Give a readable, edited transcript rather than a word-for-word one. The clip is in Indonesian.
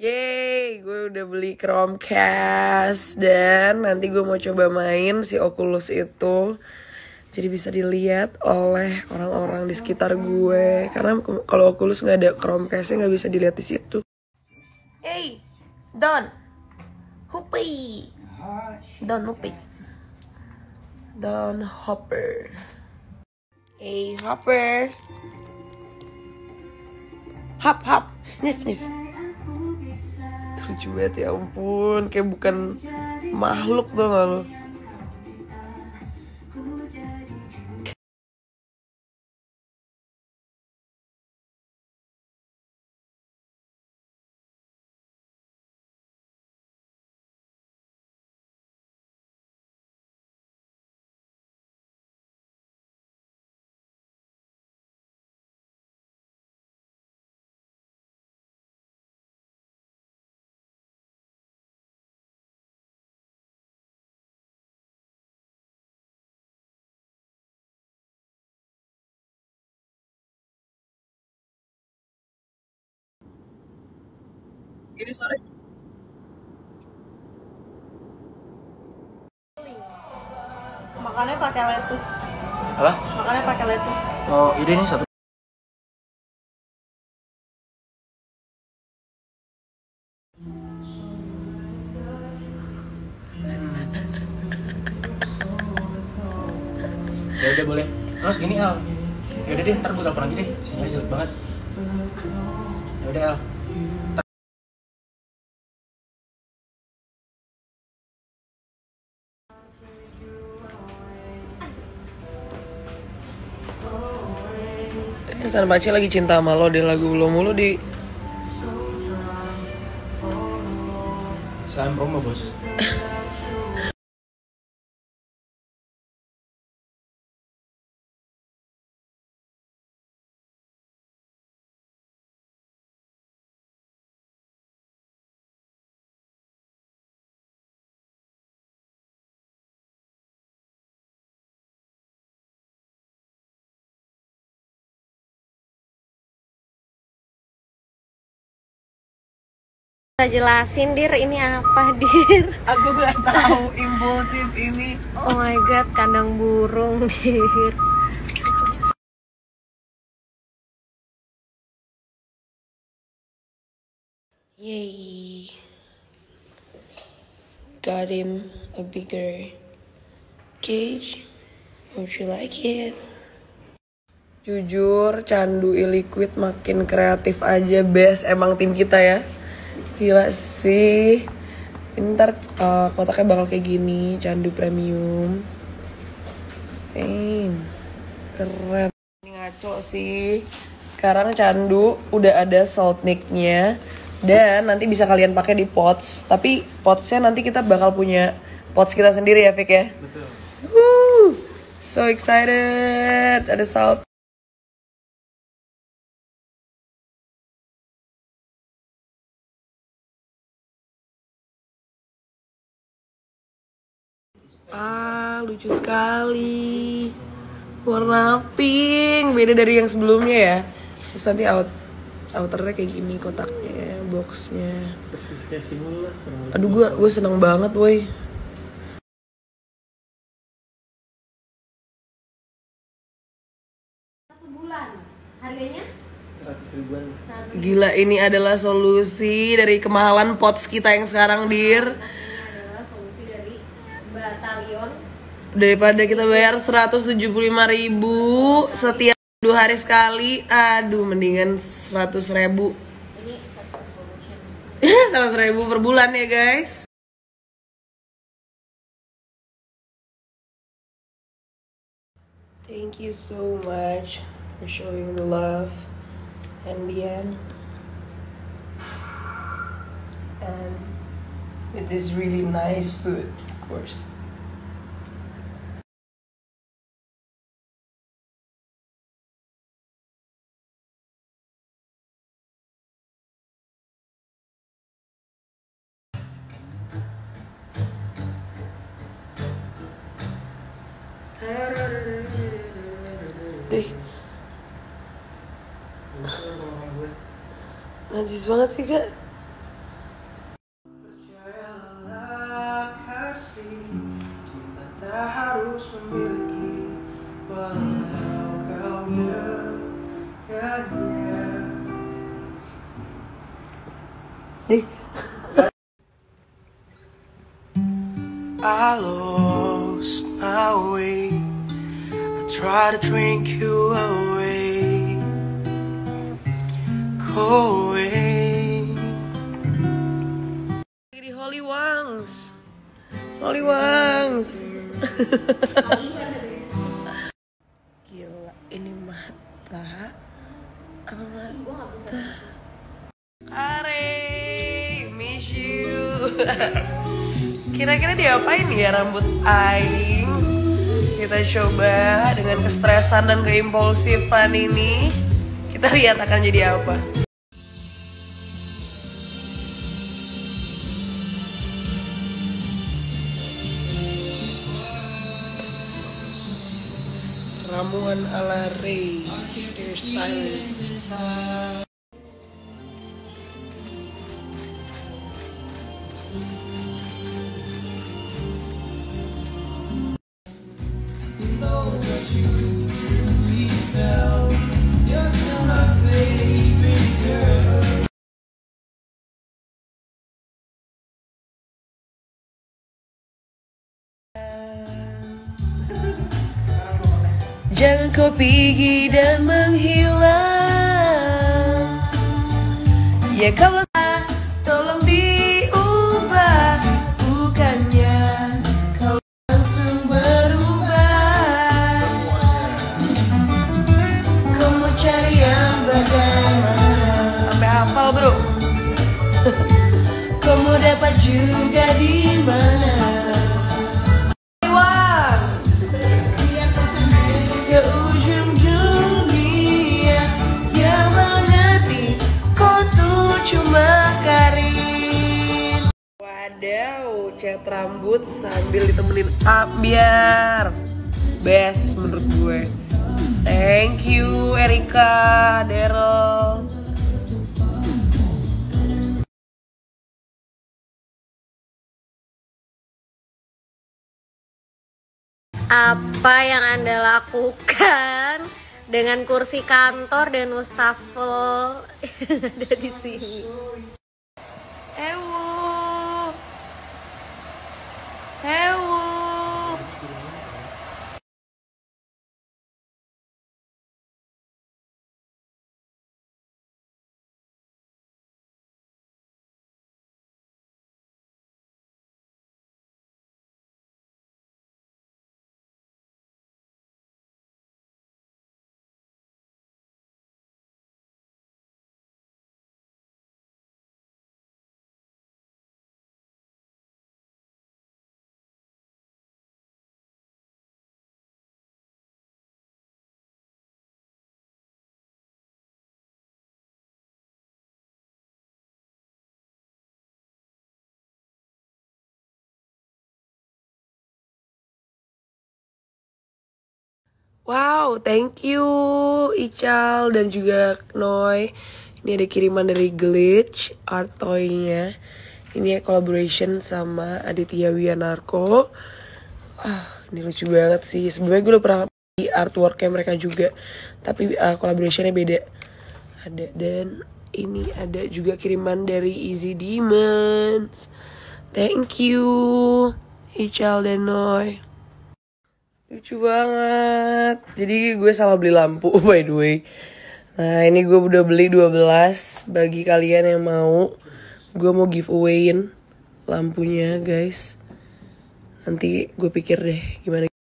Yeay, gue udah beli Chromecast dan nanti gue mau coba main si Oculus itu. Jadi bisa dilihat oleh orang-orang di sekitar gue. Karena kalau Oculus nggak ada Chromecastnya nggak bisa dilihat di situ. Hey, Don, Hoopy, Don Hoopy, Don Hopper. Hey, Hopper. Hap, hap, sniff, sniff. Lucu banget ya ampun, kayak bukan makhluk tuh gak lo. Ini sore. Makannya pakai lettuce. Apa? Makannya pakai lettuce. Oh, ini nih satu. Ya udah boleh. Terus gini Al. Ya udah deh, ntar gue telepon lagi deh. Sinyalnya jelek banget. Ya udah Al. San Paci lagi cinta sama lo, dia lagu lo mulu di. Salam promo bos. Kita jelasin Dir, ini apa Dir? Aku gak tahu impulsif ini. Oh my god, kandang burung Dir. Yay. Got him a bigger cage. Would you like it? Jujur, Candu Illiquid makin kreatif aja. Best emang tim kita ya. Gila sih. Ntar kotaknya bakal kayak gini. Candu Premium. Damn. Keren. Ini ngaco sih. Sekarang Candu udah ada salt nick-nya. Dan nanti bisa kalian pakai di pots. Tapi potsnya nanti kita bakal punya pots kita sendiri ya Vic ya. Betul. Woo! So excited. Ada salt. Lucu sekali. Warna pink. Beda dari yang sebelumnya ya. Terus nanti outernya kayak gini kotaknya, boxnya. Persis kayak simul lah. Aduh gue seneng banget woi. Satu bulan, harganya? 100 ribuan. Gila, ini adalah solusi dari kemahalan pots kita yang sekarang Dir. Ini adalah solusi dari Batalion. Daripada kita bayar 175.000 setiap 2 hari sekali. Aduh, mendingan 100.000. Ini satu solution. 100.000 per bulan ya guys. Thank you so much for showing the love and beyond. And with this really nice food, of course. Deh, najis banget sih kak. harus memiliki walau kau dengannya. I lost my way. I try to drink you away. Go away. Di Holy Wangs. Holy Wangs. Gila, ini mata. Apa mata? Kare, miss you. Kira-kira diapain ya rambut aing? Kita coba dengan kestresan dan keimpulsifan ini. Kita lihat akan jadi apa. Ramuan ala Ray Hairstylist. Jangan kau pergi dan menghilang. Ya kalau tolong diubah, bukannya kau langsung berubah. Kau mau cari yang bagaimana? Sampai hafal bro. Kau mau dapat juga di mana? Ke ujung dunia yang mengerti kau tuh cuma Karin. Wadaw, cat rambut sambil ditemenin ambiar. Best menurut gue. Thank you Erika, Daryl. Apa yang Anda lakukan dengan kursi kantor dan wastafel yang ada di sini? Hewo. Hewo. Wow, thank you Ical dan juga Noy. Ini ada kiriman dari Glitch Art Toy-nya. Ini collaboration sama Aditya Wianarko. Ini lucu banget sih. Sebenarnya gue udah pernah di artworknya mereka juga, tapi collaborationnya beda. Ada, dan ini ada juga kiriman dari Easy Demons. Thank you Ical dan Noy. Lucu banget. Jadi gue salah beli lampu by the way. Nah ini gue udah beli 12. Bagi kalian yang mau, gue mau giveawayin lampunya guys. Nanti gue pikir deh gimana.